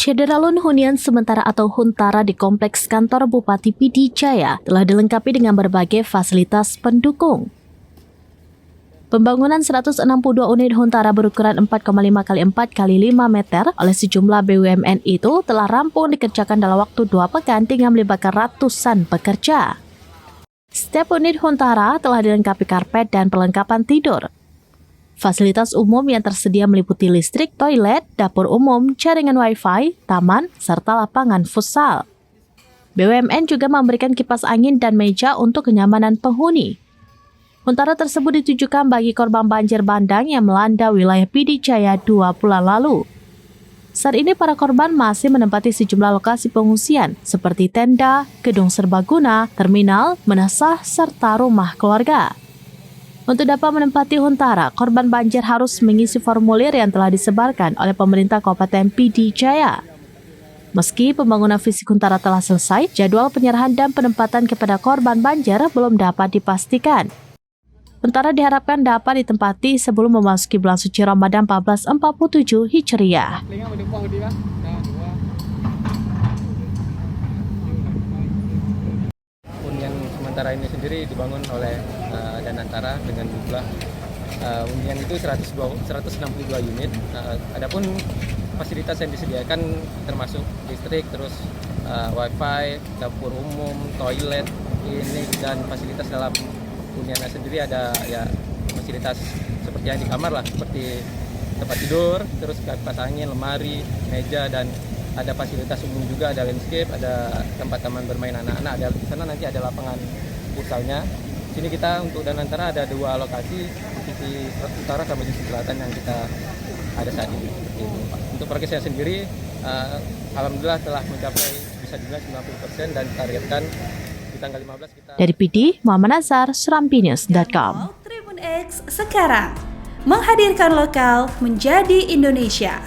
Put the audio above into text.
Syederalun hunian sementara atau Huntara di kompleks kantor Bupati PD Jaya telah dilengkapi dengan berbagai fasilitas pendukung. Pembangunan 162 unit Huntara berukuran 4,5 x 4 x 5 meter oleh sejumlah BUMN itu telah rampung dikerjakan dalam waktu 2 pekan dengan melibatkan ratusan pekerja. Setiap unit Huntara telah dilengkapi karpet dan perlengkapan tidur. Fasilitas umum yang tersedia meliputi listrik, toilet, dapur umum, jaringan wifi, taman, serta lapangan futsal. BUMN juga memberikan kipas angin dan meja untuk kenyamanan penghuni. Huntara tersebut ditujukan bagi korban banjir bandang yang melanda wilayah PD Jaya 2 bulan lalu. Saat ini para korban masih menempati sejumlah lokasi pengungsian seperti tenda, gedung serbaguna, terminal, menasah, serta rumah keluarga. Untuk dapat menempati Huntara, korban banjir harus mengisi formulir yang telah disebarkan oleh pemerintah Kabupaten PD Jaya. Meski pembangunan fisik Huntara telah selesai, jadwal penyerahan dan penempatan kepada korban banjir belum dapat dipastikan. Huntara diharapkan dapat ditempati sebelum memasuki bulan suci Ramadan 1447 Hijriah. Hunian sementara ini sendiri dibangun oleh Danantara dengan jumlah hunian itu 162 unit. Adapun fasilitas yang disediakan termasuk listrik, terus wifi, dapur umum, toilet, ini dan fasilitas dalam huniannya sendiri ada ya fasilitas seperti yang di kamar lah, seperti tempat tidur, terus kipas angin, lemari, meja, dan ada fasilitas umum juga, ada landscape, ada tempat taman bermain anak-anak, ada di sana nanti ada lapangan futsalnya. Sini kita untuk Danantara ada 2 lokasi, sisi utara sama sisi selatan yang kita ada saat ini. Untuk progresnya sendiri, alhamdulillah telah mencapai bisa dibilang 90% dan targetkan di tanggal 15 kita. Dari PD, Muhammad Nazar, SerampiNews.com. Tribun X sekarang menghadirkan lokal menjadi Indonesia.